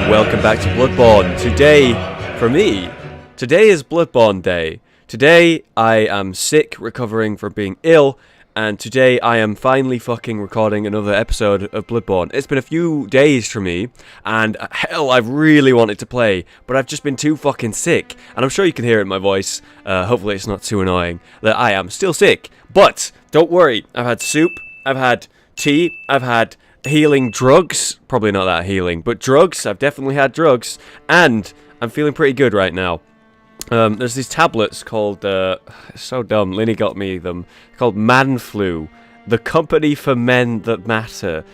Welcome back to Bloodborne. Today, for me, today is Bloodborne Day. Today, I am sick, recovering from being ill, and today I am finally fucking recording another episode of Bloodborne. It's been a few days for me, and hell, I've really wanted to play, but I've just been too fucking sick, and I'm sure you can hear it in my voice, hopefully it's not too annoying, that I am still sick. But, don't worry, I've had soup, I've had tea, I've had healing drugs, probably not that healing, but drugs, I've definitely had drugs, and I'm feeling pretty good right now. There's these tablets called, it's so dumb, Linny got me them, called Man Flu, the company for men that matter.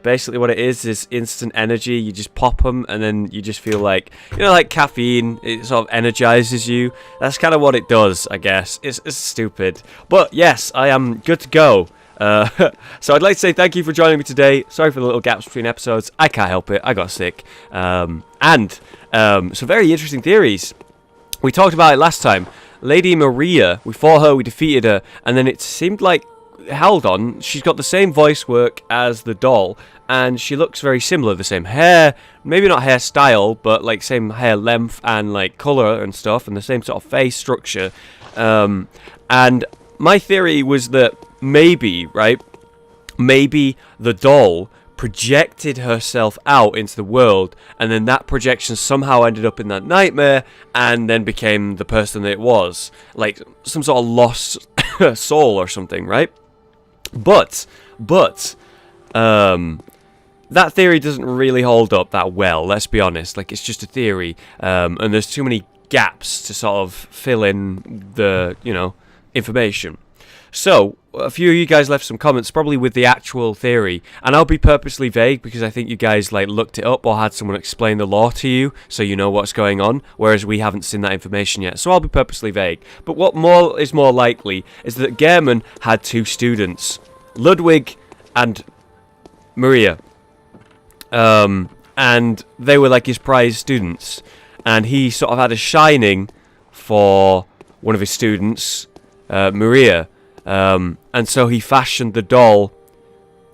Basically what it is instant energy. You just pop them and then you just feel like, you know, like caffeine, it sort of energizes you. That's kind of what it does, I guess. It's stupid, but yes, I am good to go. So I'd like to say thank you for joining me today. Sorry for the little gaps between episodes. I can't help it. I got sick. And some very interesting theories. We talked about it last time. Lady Maria, we fought her, we defeated her, and then it seemed like, hold on, she's got the same voice work as the doll, and she looks very similar. The same hair, maybe not hairstyle, but like same hair length and like color and stuff, and the same sort of face structure. And my theory was that maybe, right, maybe the doll projected herself out into the world, and then that projection somehow ended up in that nightmare, and then became the person that it was. Like, some sort of lost soul or something, right? But, that theory doesn't really hold up that well, let's be honest. Like, it's just a theory, and there's too many gaps to sort of fill in the, you know, information. So, a few of you guys left some comments, probably with the actual theory, and I'll be purposely vague because I think you guys like looked it up or had someone explain the lore to you, so you know what's going on, whereas we haven't seen that information yet, so I'll be purposely vague. But what is more likely is that Gehrman had two students, Ludwig and Maria, and they were like his prize students, and he sort of had a shining for one of his students, Maria. And so he fashioned the doll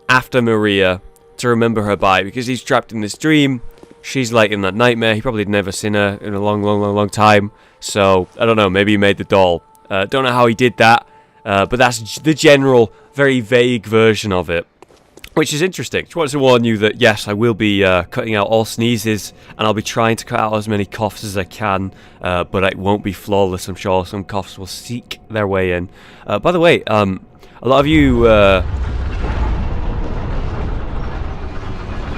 after Maria to remember her by, because he's trapped in this dream. She's like in that nightmare. He probably had never seen her in a long time. So, I don't know, maybe he made the doll. Don't know how he did that, but that's the general, very vague version of it, which is interesting. Just wanted to warn you that, yes, I will be cutting out all sneezes, and I'll be trying to cut out as many coughs as I can, but it won't be flawless, I'm sure. Some coughs will seek their way in. By the way, a lot of you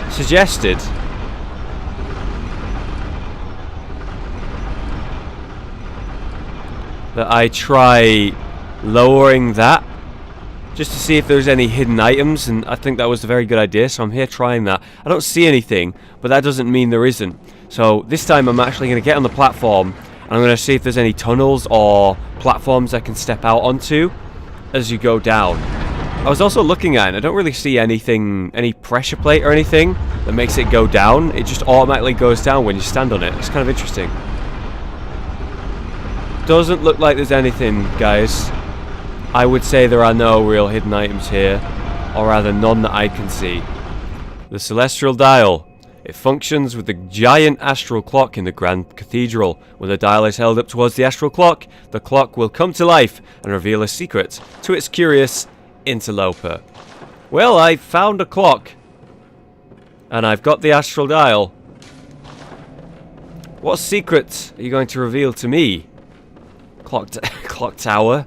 suggested that I try lowering that, just to see if there's any hidden items, and I think that was a very good idea, so I'm here trying that. I don't see anything, but that doesn't mean there isn't. So this time I'm actually going to get on the platform, and I'm going to see if there's any tunnels or platforms I can step out onto as you go down. I was also looking at it, and I don't really see anything, any pressure plate or anything that makes it go down. It just automatically goes down when you stand on it. It's kind of interesting. Doesn't look like there's anything, guys. I would say there are no real hidden items here, or rather none that I can see. The Celestial Dial. It functions with the giant astral clock in the Grand Cathedral. When the dial is held up towards the astral clock, the clock will come to life and reveal a secret to its curious interloper. Well, I found a clock. And I've got the astral dial. What secret are you going to reveal to me? Clocktower.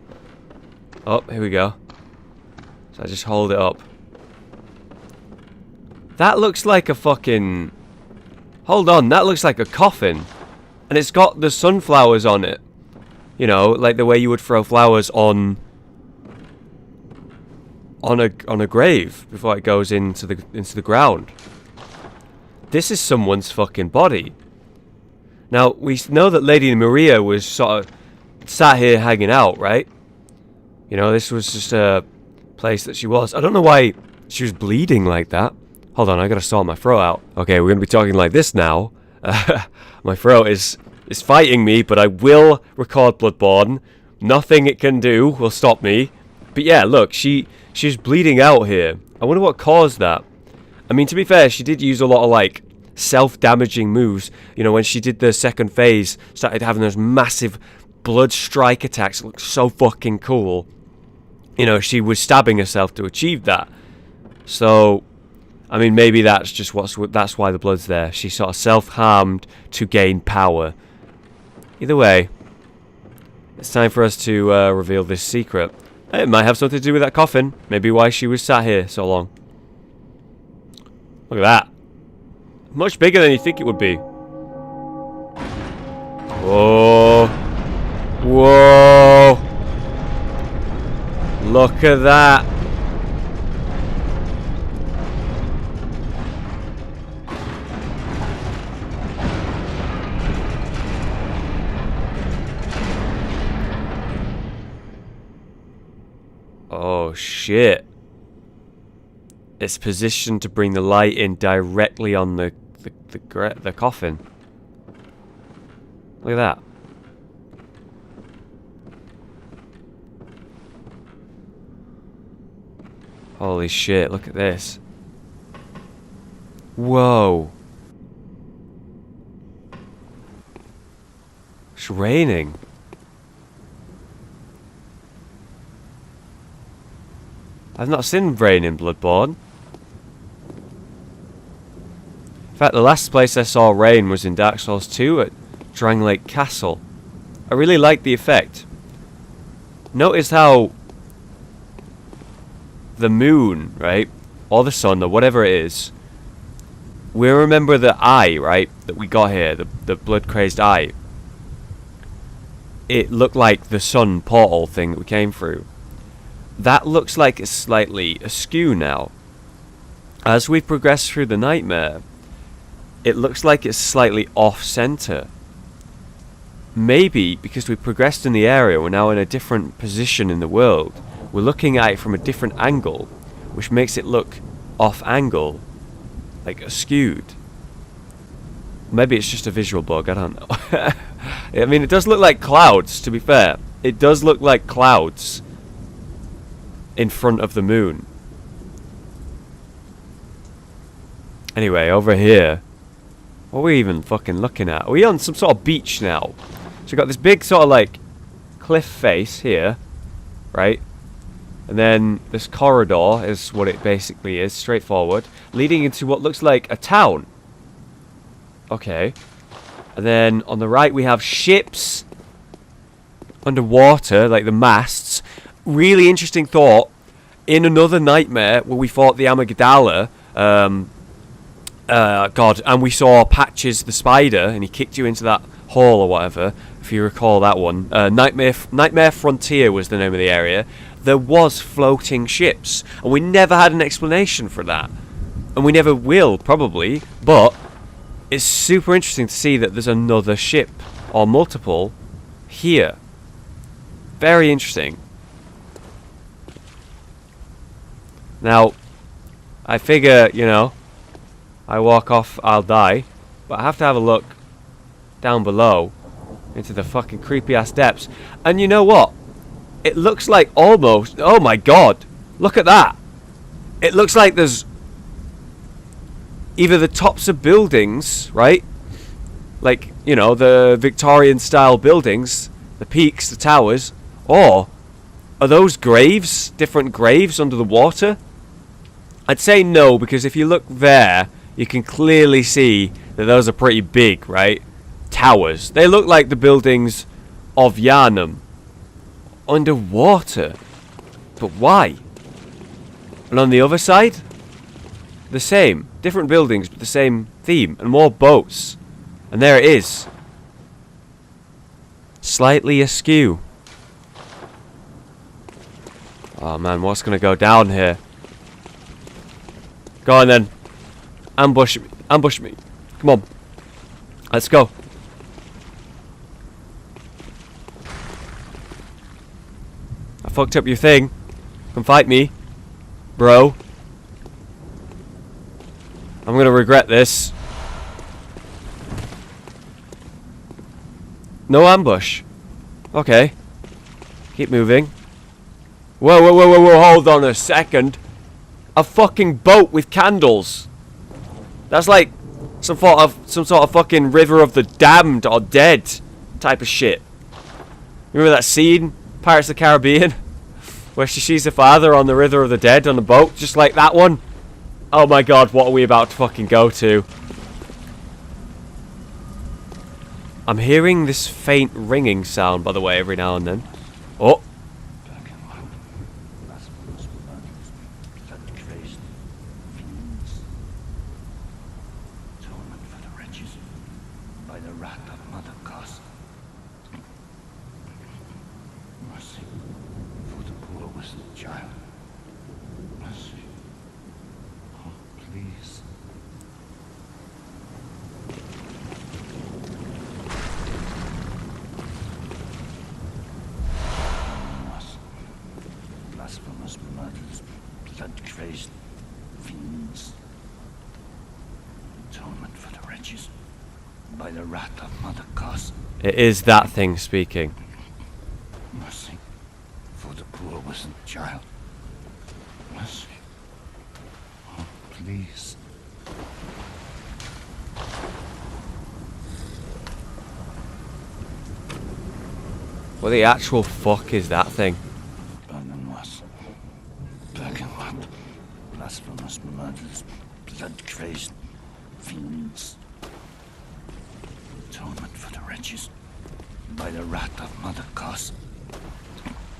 Oh, here we go. So I just hold it up. That looks like a fucking... Hold on, that looks like a coffin. And it's got the sunflowers on it. You know, like the way you would throw flowers on a grave before it goes into the ground. This is someone's fucking body. Now, we know that Lady Maria was sort of sat here hanging out, right? You know, this was just a place that she was. I don't know why she was bleeding like that. Hold on, I gotta sort my throat out. Okay, we're gonna be talking like this now. My throat is fighting me, but I will record Bloodborne. Nothing it can do will stop me. But yeah, look, she's bleeding out here. I wonder what caused that. I mean, to be fair, she did use a lot of, like, self-damaging moves. You know, when she did the second phase, started having those massive blood strike attacks. It looked so fucking cool. You know, she was stabbing herself to achieve that. So, I mean, maybe that's just that's why the blood's there. She sort of self-harmed to gain power. Either way, it's time for us to reveal this secret. It might have something to do with that coffin. Maybe why she was sat here so long. Look at that. Much bigger than you think it would be. Whoa. Whoa. Look at that. Oh shit. It's positioned to bring the light in directly on the coffin. Look at that. Holy shit, look at this. Whoa. It's raining. I've not seen rain in Bloodborne. In fact, the last place I saw rain was in Dark Souls 2 at Drangleic Castle. I really liked the effect. Notice how the moon, right, or the sun, or whatever it is, we remember the eye, right, that we got here, the blood-crazed eye. It looked like the sun portal thing that we came through. That looks like it's slightly askew now. As we progress through the nightmare, it looks like it's slightly off-center. Maybe because we progressed in the area, we're now in a different position in the world. We're looking at it from a different angle, which makes it look off-angle, like askewed. Maybe it's just a visual bug, I don't know. I mean, it does look like clouds, to be fair. It does look like clouds in front of the moon. Anyway, over here, what are we even fucking looking at? Are we on some sort of beach now? So we've got this big sort of like cliff face here, right? And then this corridor is what it basically is, straightforward, leading into what looks like a town. Okay. And then on the right we have ships underwater, like the masts. Really interesting thought. In another nightmare where we fought the Amygdala, God, and we saw Patches the spider, and he kicked you into that hole or whatever, if you recall that one. Nightmare Frontier was the name of the area. There was floating ships, and we never had an explanation for that. And we never will, probably, but it's super interesting to see that there's another ship, or multiple, here. Very interesting. Now, I figure, you know, I walk off, I'll die. But I have to have a look down below into the fucking creepy ass depths. And you know what? It looks like almost... Oh my god! Look at that! It looks like there's... either the tops of buildings, right? Like, you know, the Victorian style buildings, the peaks, the towers, or are those graves, different graves under the water? I'd say no, because if you look there, you can clearly see that those are pretty big, right? Towers. They look like the buildings of Yharnam. Underwater. But why? And on the other side? The same. Different buildings, but the same theme. And more boats. And there it is. Slightly askew. Oh man, what's gonna go down here? Go on then. Ambush me. Ambush me. Come on. Let's go. I fucked up your thing. Come fight me. Bro. I'm gonna regret this. No ambush. Okay. Keep moving. Whoa, whoa, whoa, whoa, whoa, hold on a second. A fucking boat with candles. That's like some sort of fucking River of the Damned or Dead type of shit. Remember that scene, Pirates of the Caribbean, where she sees the father on the River of the Dead on the boat, just like that one? Oh my god, what are we about to fucking go to? I'm hearing this faint ringing sound, by the way, every now and then. Oh. It is that thing speaking. Mercy for the poor wasn't child. Mercy. Oh, please. What the actual fuck is that thing? Blasphemous murders, blood-crazed fiends. Atonement for the wretches by the wrath of Mother Cause.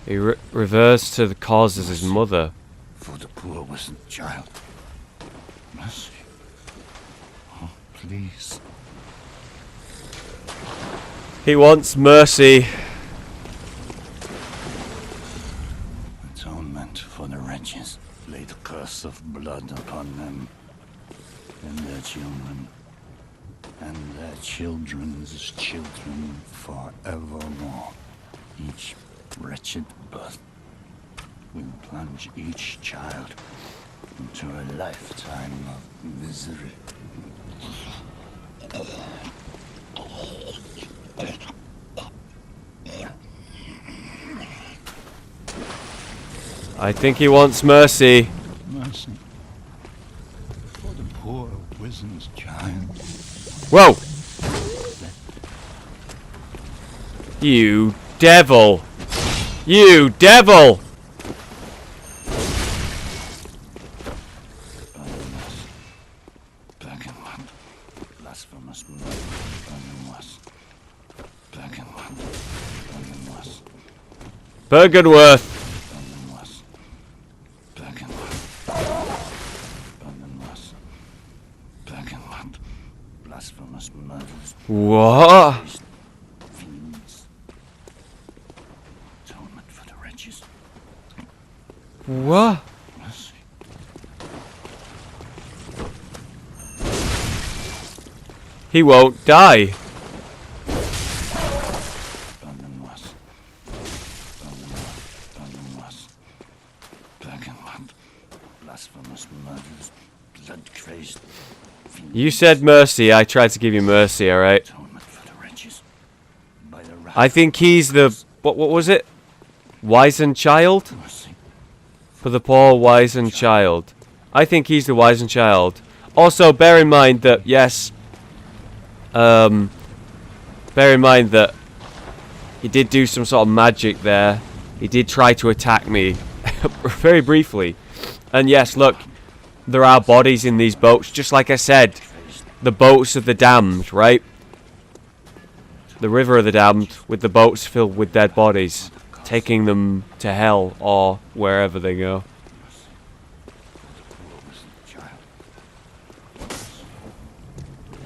He reverts to the cause as his mother. For the poor wasn't child. Mercy. Oh, please. He wants mercy. Atonement for the wretches. Lay the curse of blood upon them and their children. And their children's children forevermore. Each wretched birth will plunge each child into a lifetime of misery. I think he wants mercy. Mercy for the poor wizened child. Whoa! You devil! You devil! Bergenworth! What? What? He won't die. You said mercy, I tried to give you mercy, alright? I think he's the... What was it? Wizened child? For the poor wizened child. I think he's the wizened child. Also, bear in mind that, yes, bear in mind that he did do some sort of magic there. He did try to attack me very briefly. And yes, look, there are bodies in these boats, just like I said. The boats of the damned, right? The river of the damned, with the boats filled with dead bodies, taking them to hell or wherever they go.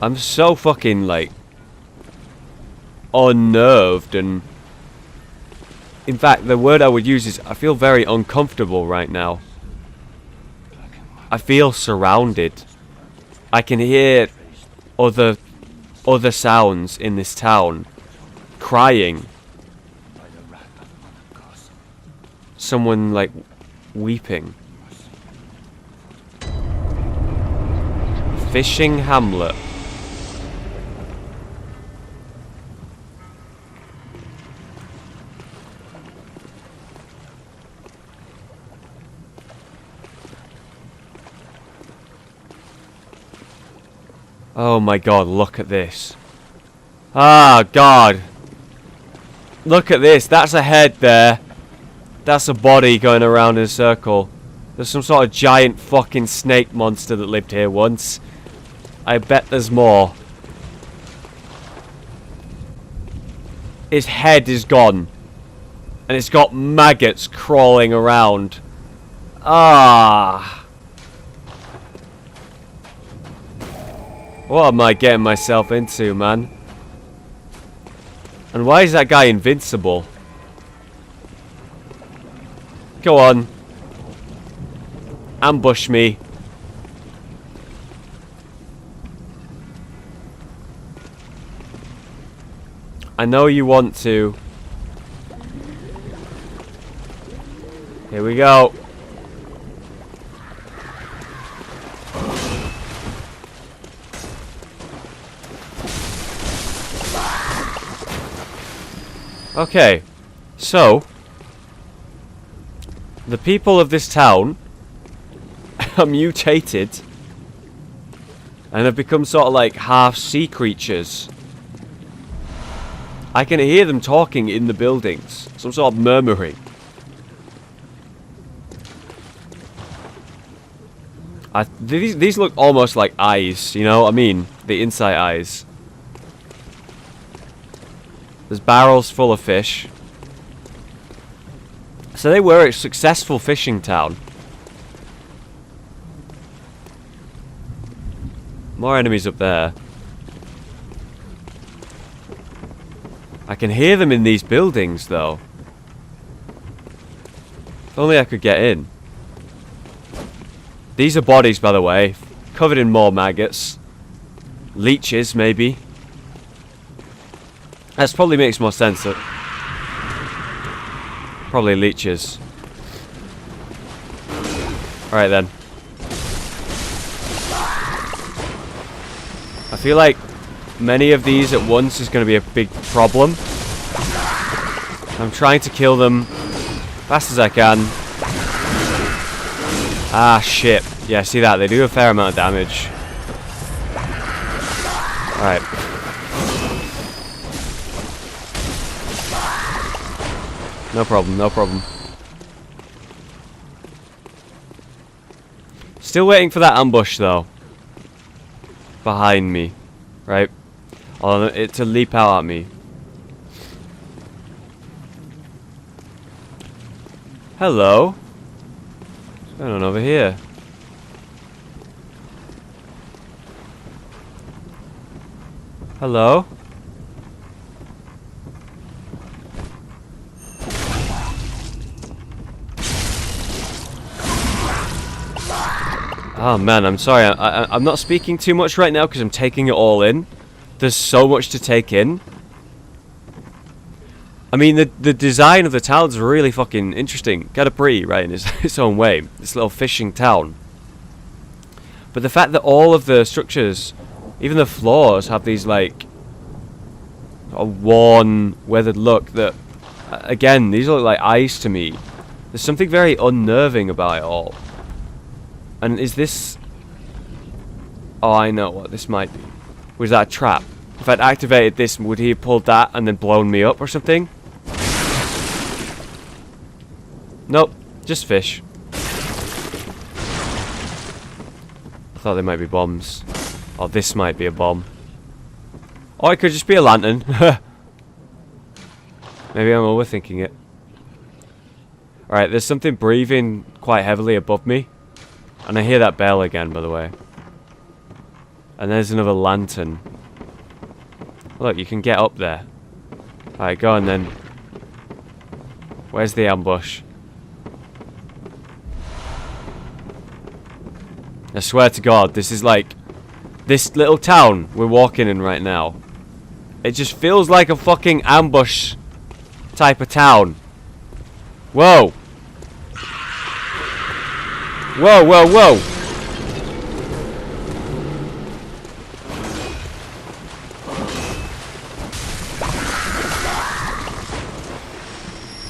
I'm so fucking, like, unnerved, and in fact, the word I would use is I feel very uncomfortable right now. I feel surrounded. I can hear other sounds in this town. Crying. Someone, like, weeping. Fishing Hamlet. Oh my god, look at this. Ah, god. Look at this. That's a head there. That's a body going around in a circle. There's some sort of giant fucking snake monster that lived here once. I bet there's more. His head is gone. And it's got maggots crawling around. Ah. What am I getting myself into, man? And why is that guy invincible? Go on. Ambush me. I know you want to. Here we go. Okay, so the people of this town are mutated and have become sort of like half sea creatures. I can hear them talking in the buildings, some sort of murmuring. These look almost like eyes, you know what I mean? The inside eyes. There's barrels full of fish. So they were a successful fishing town. More enemies up there. I can hear them in these buildings, though. If only I could get in. These are bodies, by the way. Covered in more maggots. Leeches, maybe. That probably makes more sense. Probably leeches. Alright then. I feel like many of these at once is going to be a big problem. I'm trying to kill them fast as I can. Ah, shit. Yeah, see that? They do a fair amount of damage. Alright. No problem, no problem. Still waiting for that ambush, though. Behind me. Right? Or it to leap out at me. Hello? What's going on over here? Hello? Oh man, I'm sorry. I'm not speaking too much right now because I'm taking it all in. There's so much to take in. I mean, the design of the town's really fucking interesting. Kind of pretty, right, in its own way. This little fishing town. But the fact that all of the structures, even the floors, have these, like, a worn, weathered look that, again, these look like eyes to me. There's something very unnerving about it all. And is this Oh, I know what this might be. Was that a trap? If I'd activated this, would he have pulled that and then blown me up or something? Nope, just fish. I thought they might be bombs. Oh, this might be a bomb. Or it could just be a lantern. Maybe I'm overthinking it. Alright, there's something breathing quite heavily above me. And I hear that bell again, by the way. And there's another lantern. Look, you can get up there. Alright, go on then. Where's the ambush? I swear to God, this is like... This little town we're walking in right now. It just feels like a fucking ambush type of town. Whoa! Whoa, whoa, whoa!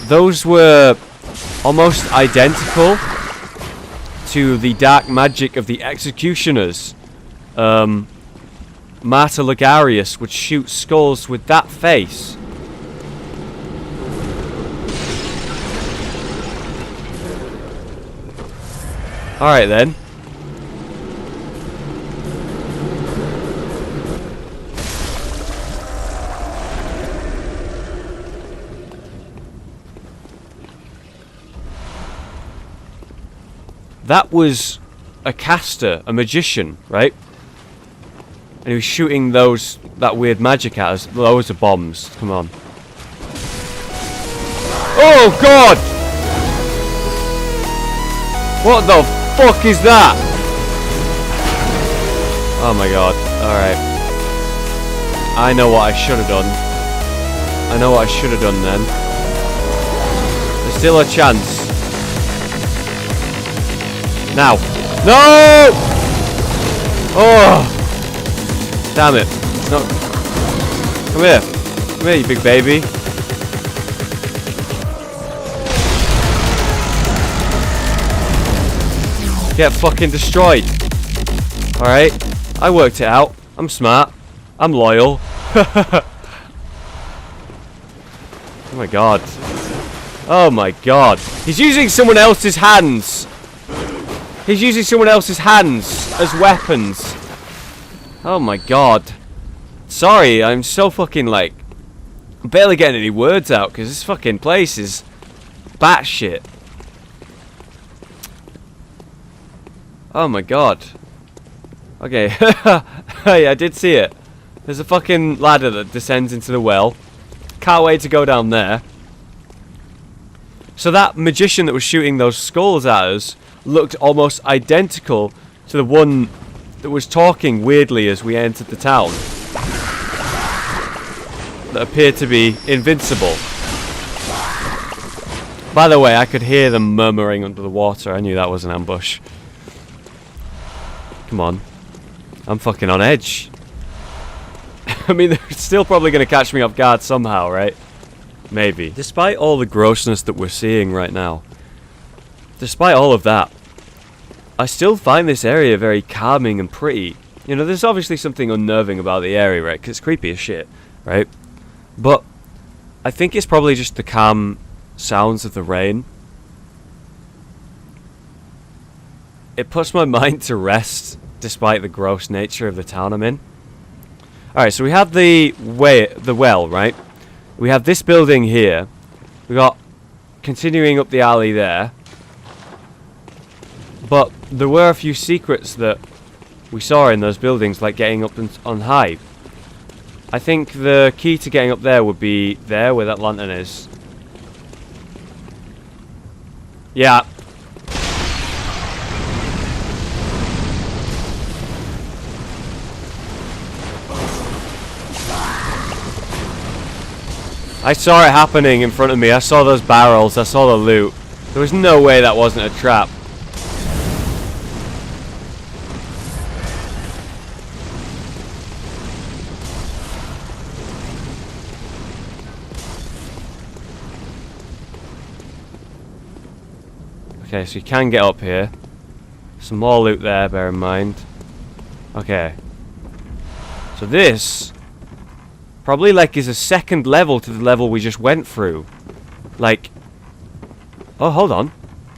Those were almost identical to the dark magic of the executioners. Marta Ligarius would shoot skulls with that face. Alright then. That was a caster, a magician, right? And he was shooting that weird magic at us. Those are bombs. Come on. Oh God! What the fuck is that? Oh my God. Alright. I know what I should have done. I know what I should have done then. There's still a chance. Now. No! Oh! Damn it. No. Come here. Come here, you big baby. Get fucking destroyed. Alright. I worked it out. I'm smart. I'm loyal. Oh my God. Oh my God. He's using someone else's hands. He's using someone else's hands as weapons. Oh my God. Sorry, I'm so fucking like... I'm barely getting any words out because this fucking place is batshit. Oh my God. Okay. Hey, I did see it. There's a fucking ladder that descends into the well. Can't wait to go down there. So that magician that was shooting those skulls at us looked almost identical to the one that was talking weirdly as we entered the town. That appeared to be invincible. By the way, I could hear them murmuring under the water. I knew that was an ambush. Come on. I'm fucking on edge. I mean, they're still probably going to catch me off guard somehow, right? Maybe. Despite all the grossness that we're seeing right now, despite all of that, I still find this area very calming and pretty. You know, there's obviously something unnerving about the area, right? Because it's creepy as shit, right? But I think it's probably just the calm sounds of the rain. It puts my mind to rest, despite the gross nature of the town I'm in. Alright, so we have the well, right? We have this building here. We got continuing up the alley there. But there were a few secrets that we saw in those buildings, like getting up on high. I think the key to getting up there would be there, where that lantern is. Yeah. I saw it happening in front of me. I saw those barrels. I saw the loot. There was no way that wasn't a trap. Okay, so you can get up here. Some more loot there, bear in mind. Okay. So this probably like is a second level to the level we just went through. Like, oh, hold on.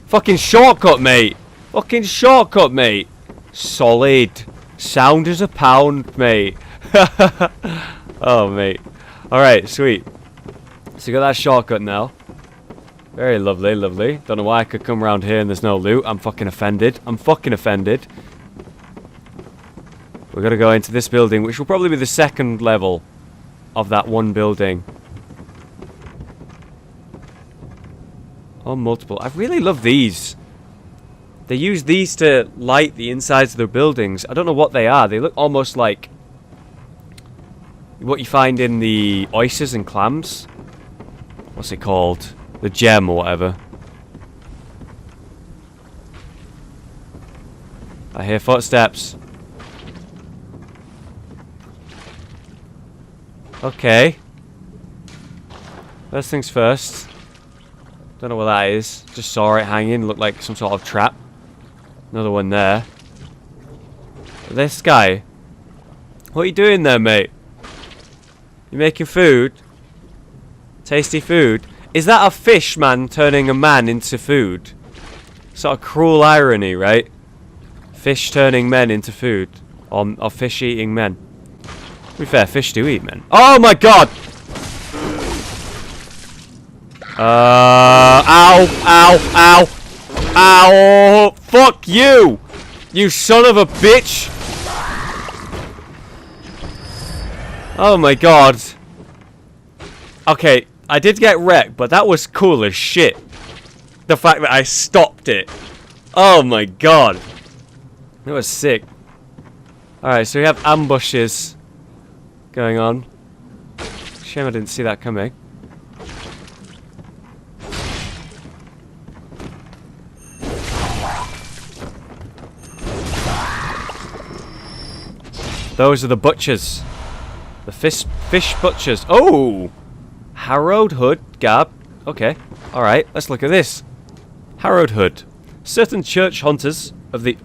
Fucking shortcut, mate. Fucking shortcut, mate. Solid. Sound as a pound, mate. Oh, mate. Alright, sweet. So you got that shortcut now. Very lovely, lovely. Don't know why I could come around here and there's no loot. I'm fucking offended. I'm fucking offended. We're gonna go into this building, which will probably be the second level of that one building. Oh, multiple. I really love these. They use these to light the insides of their buildings. I don't know what they are. They look almost like what you find in the oysters and clams. What's it called? The gem or whatever. I hear footsteps. Okay. First things first. Don't know what that is. Just saw it hanging. Looked like some sort of trap. Another one there. This guy. What are you doing there, mate? You making food? Tasty food? Is that a fish man turning a man into food? Sort of cruel irony, right? Fish turning men into food. Or fish eating men. To be fair, fish do eat men. Oh my god! Ow, ow, ow. Ow! Fuck you! You son of a bitch! Oh my god. Okay, I did get wrecked, but that was cool as shit. The fact that I stopped it. Oh my god. That was sick. Alright, so we have ambushes going on. Shame I didn't see that coming. Those are the butchers. The fish butchers. Oh! Harrowed hood, gab. Okay. Alright, let's look at this. Harrowed hood. Certain church hunters of the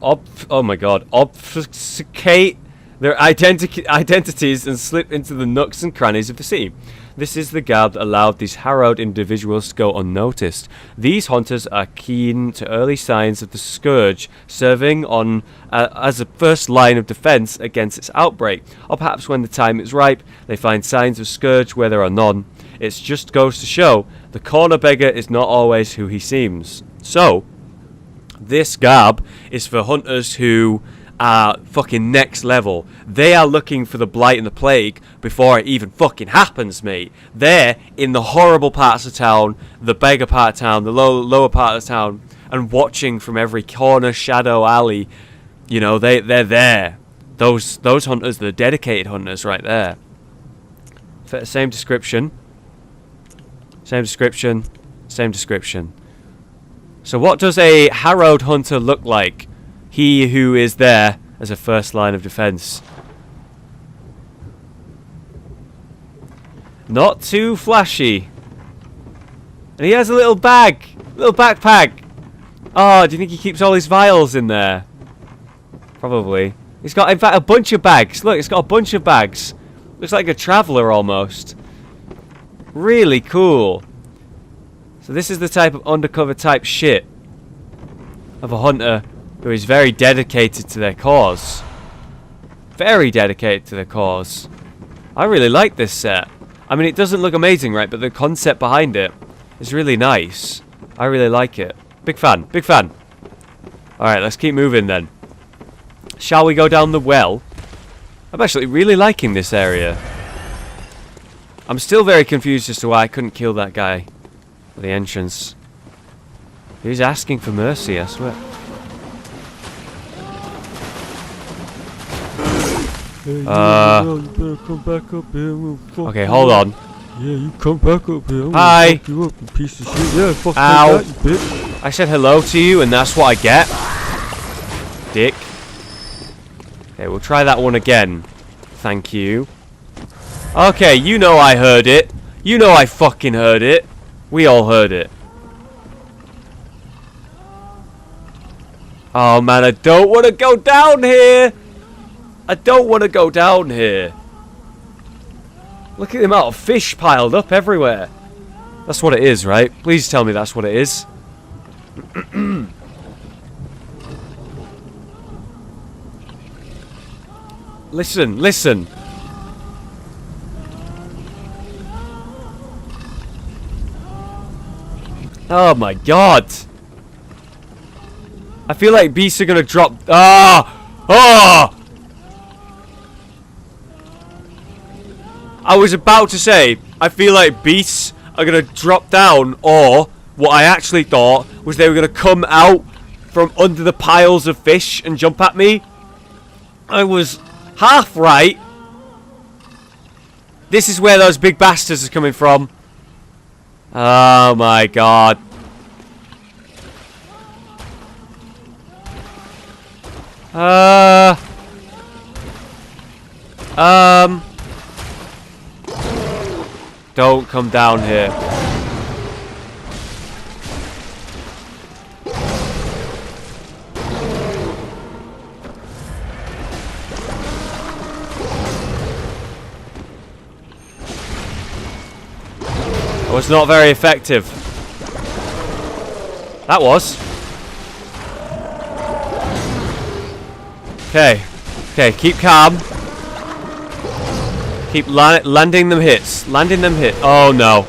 obfuscate their identities and slip into the nooks and crannies of the sea. This is the garb that allowed these harrowed individuals to go unnoticed. These hunters are keen to early signs of the scourge, serving on as a first line of defense against its outbreak. Or perhaps when the time is ripe, they find signs of scourge where there are none. It just goes to show, the corner beggar is not always who he seems. So, this garb is for hunters who are fucking next level. They are looking for the blight and the plague before it even fucking happens, mate. They're in the horrible parts of town, the beggar part of town, the lower part of town, and watching from every corner, shadow, alley. You know, they're there. Those hunters, the dedicated hunters right there. Same description. Same description. Same description. So what does a harrowed hunter look like? He who is there as a first line of defense. Not too flashy. And he has a little bag. Little backpack. Oh, do you think he keeps all his vials in there? Probably. He's got, in fact, a bunch of bags. Look, it's got a bunch of bags. Looks like a traveller almost. Really cool. So this is the type of undercover type shit of a hunter who is very dedicated to their cause. Very dedicated to their cause. I really like this set. I mean, it doesn't look amazing, right? But the concept behind it is really nice. I really like it. Big fan. Big fan. Alright, let's keep moving then. Shall we go down the well? I'm actually really liking this area. I'm still very confused as to why I couldn't kill that guy at the entrance. He's asking for mercy, I swear. Hey, you better come back up here. We'll fuck Okay, hold on. Yeah, you come back up here. Hi. Fuck you up, you piece of shit. Yeah, fuck Ow. that, you bitch. I said hello to you, and that's what I get. Dick. Okay, we'll try that one again. Thank you. Okay, you know I heard it. You know I fucking heard it. We all heard it. Oh man, I don't want to go down here. I don't want to go down here. Look at the amount of fish piled up everywhere. That's what it is, right? Please tell me that's what it is. Listen, listen. Oh my god. I feel like beasts are gonna drop. I was about to say, I feel like beasts are gonna drop down, or what I actually thought was they were gonna come out from under the piles of fish and jump at me. I was half right. This is where those big bastards are coming from. Oh my god. Don't come down here. That was not very effective. That was. Okay. Okay, keep calm. Keep landing them hits. Landing them hit. Oh no.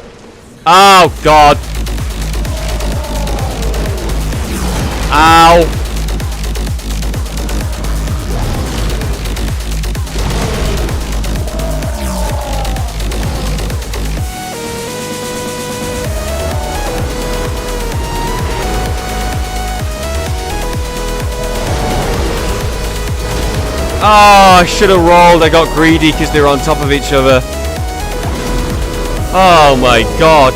Oh god. Ow. Oh, I should have rolled. I got greedy because they were on top of each other. Oh my god.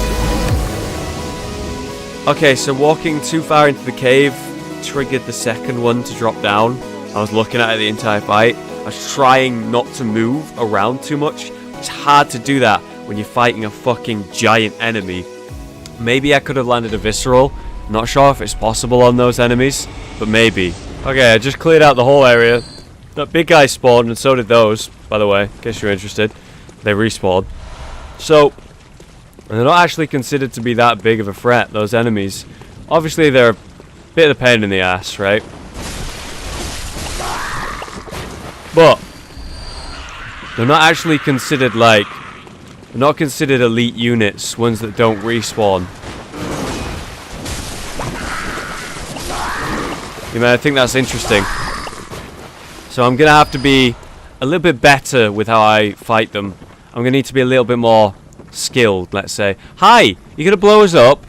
Okay, so walking too far into the cave triggered the second one to drop down. I was looking at it the entire fight. I was trying not to move around too much. It's hard to do that when you're fighting a fucking giant enemy. Maybe I could have landed a visceral. Not sure if it's possible on those enemies, but maybe. Okay, I just cleared out the whole area. That big guy spawned, and so did those, by the way, in case you're interested. They respawned. So, they're not actually considered to be that big of a threat, those enemies. Obviously, they're a bit of a pain in the ass, right? But, they're not actually considered, like, they're not considered elite units, ones that don't respawn. You know, I think that's interesting. So I'm going to have to be a little bit better with how I fight them. I'm going to need to be a little bit more skilled, let's say. Hi! You going to blow us up?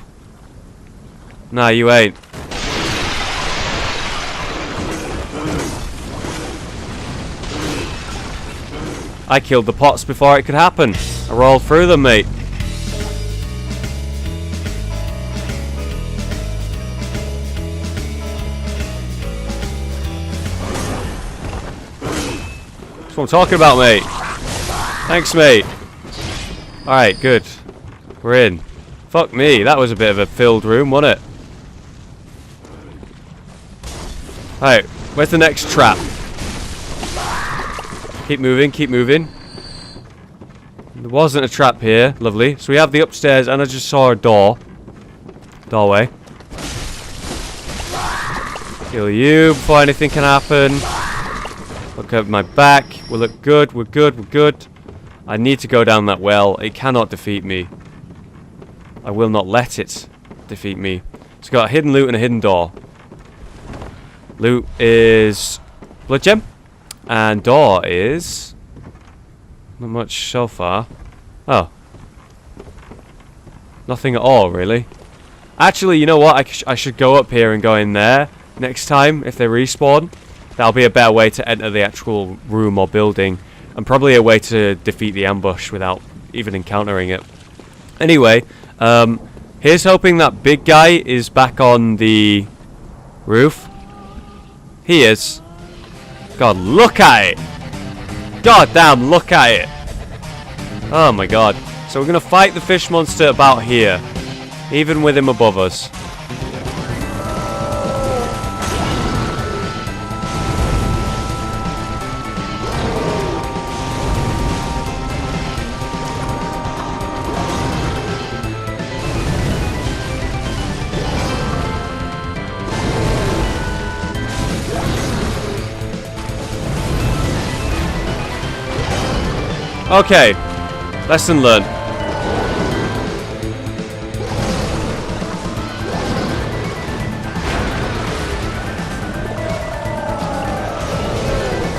Nah, you ain't. I killed the pots before it could happen. I rolled through them, mate. That's what I'm talking about, mate. Thanks, mate. Alright, good. We're in. Fuck me, that was a bit of a filled room, wasn't it? Alright, where's the next trap? Keep moving, keep moving. There wasn't a trap here. Lovely. So we have the upstairs, and I just saw a door. Doorway. Kill you before anything can happen. Look at my back. We look good. We're good. We're good. I need to go down that well. It cannot defeat me. I will not let it defeat me. It's got a hidden loot and a hidden door. Loot is blood gem. And door is not much so far. Oh. Nothing at all, really. Actually, you know what? I should go up here and go in there next time if they respawn. That'll be a better way to enter the actual room or building. And probably a way to defeat the ambush without even encountering it. Anyway, here's hoping that big guy is back on the roof. He is. God, look at it! God damn, look at it! Oh my god. So we're gonna fight the fish monster about here. Even with him above us. Okay. Lesson learned.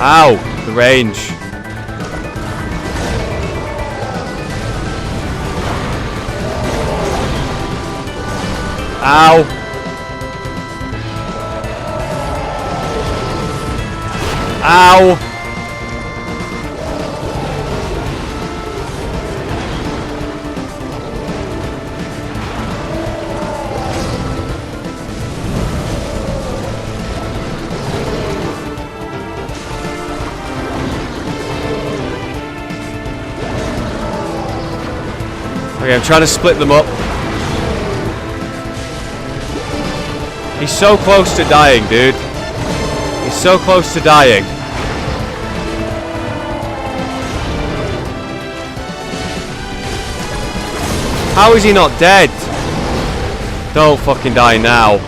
Ow! The range. Ow! Ow! Okay, I'm trying to split them up. He's so close to dying, dude. He's so close to dying. How is he not dead? Don't fucking die now.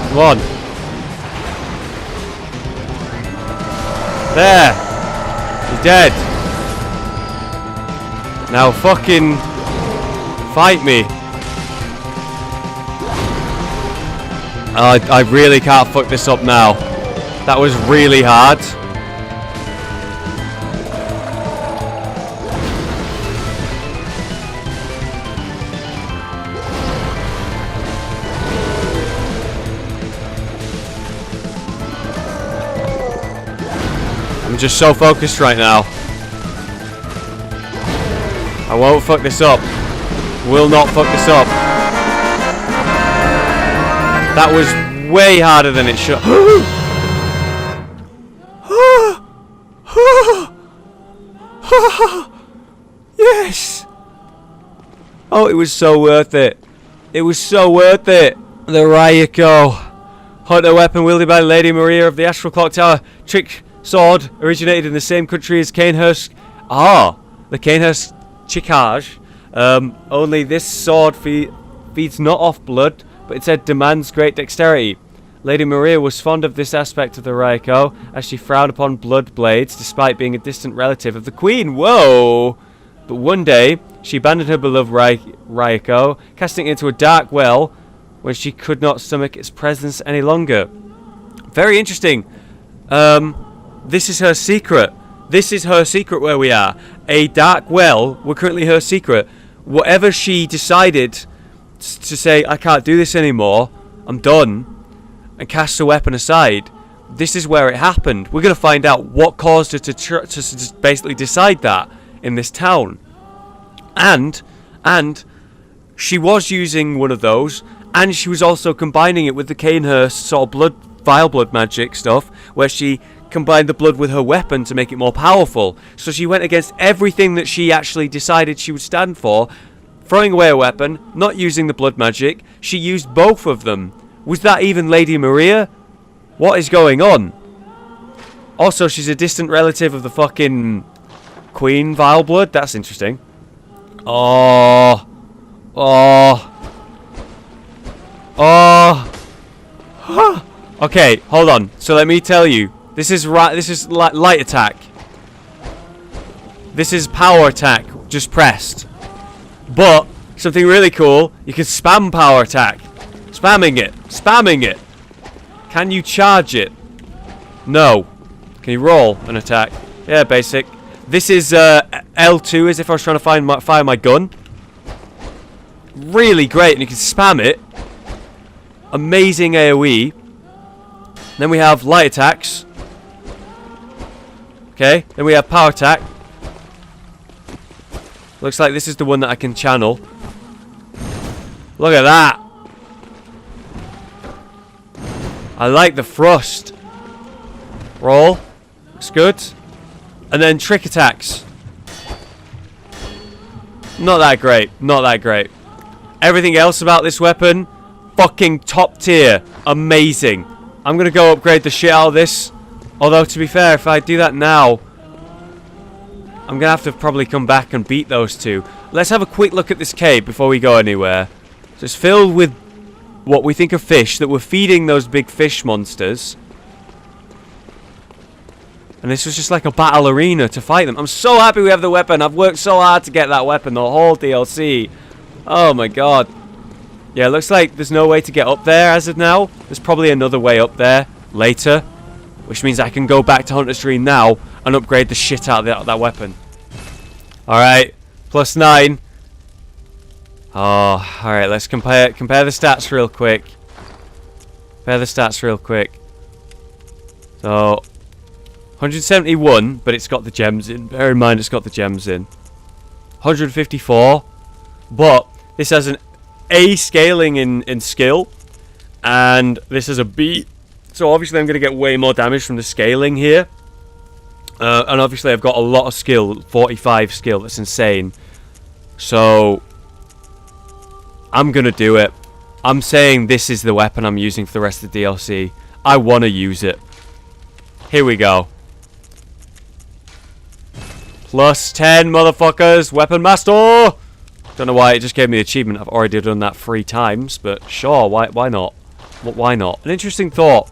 Come on. There. He's dead. Now fucking fight me. I really can't fuck this up now. That was really hard. I'm just so focused right now. I won't fuck this up. Will not fuck this up. That was way harder than it should. Yes. Oh, it was so worth it. It was so worth it. The Rakuyo. Hunter weapon wielded by Lady Maria of the Astral Clocktower. Trick sword originated in the same country as Canehurst. Ah, the Canehurst Chikage. Only this sword feeds not off blood, but instead demands great dexterity. Lady Maria was fond of this aspect of the Rakuyo, as she frowned upon blood blades despite being a distant relative of the Queen. Whoa! But one day, she abandoned her beloved Rakuyo, casting it into a dark well when she could not stomach its presence any longer. Very interesting. This is her secret. This is her secret where we are. A dark well. We're currently her secret. Whatever she decided to say, I can't do this anymore, I'm done, and cast the weapon aside, this is where it happened. We're going to find out what caused her to basically decide that in this town. And she was using one of those, and she was also combining it with the Canehurst sort of vile blood magic stuff, where she combined the blood with her weapon to make it more powerful. So she went against everything that she actually decided she would stand for, throwing away a weapon, not using the blood magic. She used both of them. Was that even Lady Maria? What is going on? Also, she's a distant relative of the fucking Queen Vile Blood. That's interesting. Oh. Okay, hold on. So let me tell you. This is light attack. This is power attack, just pressed. But something really cool, you can spam power attack. Spamming it. Can you charge it? No. Can you roll an attack? Yeah, basic. This is L2, as if I was trying to fire my gun. Really great, and you can spam it. Amazing AoE. Then we have light attacks. Okay, then we have power attack. Looks like this is the one that I can channel. Look at that. I like the thrust. Roll. Looks good. And then trick attacks. Not that great. Not that great. Everything else about this weapon, fucking top tier. Amazing. I'm going to go upgrade the shit out of this. Although, to be fair, if I do that now, I'm going to have to probably come back and beat those two. Let's have a quick look at this cave before we go anywhere. So it's filled with what we think are fish that were feeding those big fish monsters. And this was just like a battle arena to fight them. I'm so happy we have the weapon. I've worked so hard to get that weapon, the whole DLC. Oh my god. Yeah, it looks like there's no way to get up there as of now. There's probably another way up there later, which means I can go back to Hunter's Dream now and upgrade the shit out of that weapon. Alright, +9. Oh, alright, let's compare the stats real quick. Compare the stats real quick. So, 171, but it's got the gems in. Bear in mind it's got the gems in. 154, but this has an A scaling in skill, and this is a B. So obviously I'm going to get way more damage from the scaling here. And obviously I've got a lot of skill, 45 skill, that's insane. So, I'm going to do it. I'm saying this is the weapon I'm using for the rest of the DLC. I want to use it. Here we go. +10, motherfuckers. Weapon Master. Don't know why it just gave me the achievement. I've already done that 3 times, but sure, why not? Why not? An interesting thought.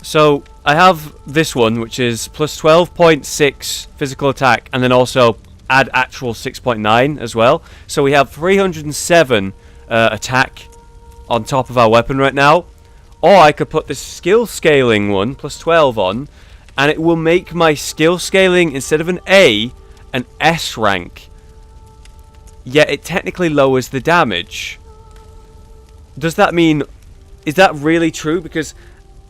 So, I have this one, which is +12.6 physical attack, and then also add actual 6.9 as well. So we have 307 attack on top of our weapon right now. Or I could put this skill scaling one, +12 on, and it will make my skill scaling, instead of an A, an S rank. Yet it technically lowers the damage. Does that mean... Is that really true? Because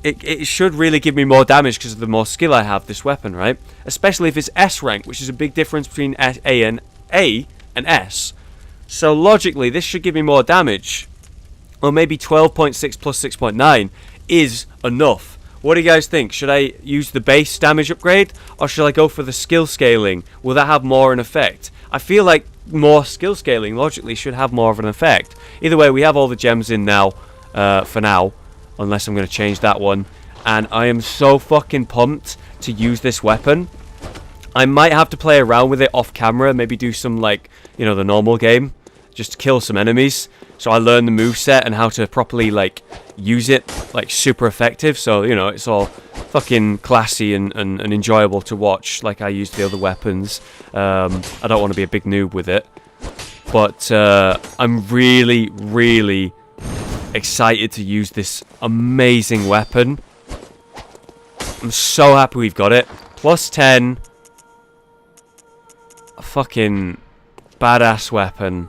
it should really give me more damage because of the more skill I have this weapon, right? Especially if it's S rank, which is a big difference between A and S. So logically, this should give me more damage. Or maybe 12.6 plus 6.9 is enough. What do you guys think? Should I use the base damage upgrade, or should I go for the skill scaling? Will that have more an effect? I feel like more skill scaling logically should have more of an effect. Either way, we have all the gems in now, for now, unless I'm going to change that one. And I am so fucking pumped to use this weapon. I might have to play around with it off camera, maybe do some, like, you know, the normal game, just to kill some enemies, so I learn the moveset and how to properly, like, use it, like, super effective, so, you know, it's all fucking classy and enjoyable to watch, like I used the other weapons. I don't want to be a big noob with it, but I'm really, really excited to use this amazing weapon. I'm so happy we've got it. +10. A fucking badass weapon.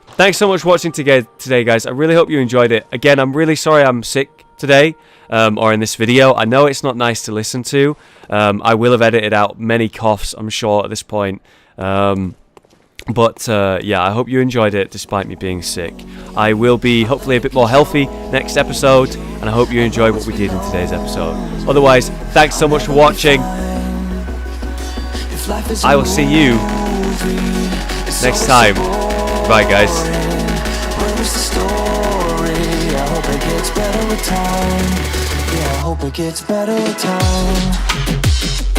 Thanks so much for watching today, guys. I really hope you enjoyed it. Again, I'm really sorry I'm sick today, or in this video. I know it's not nice to listen to. I will have edited out many coughs, I'm sure, at this point. But yeah, I hope you enjoyed it despite me being sick. I will be hopefully a bit more healthy next episode, and I hope you enjoyed what we did in today's episode. Otherwise, thanks so much for watching. I will see you next time. Bye, guys. I hope it gets better with time.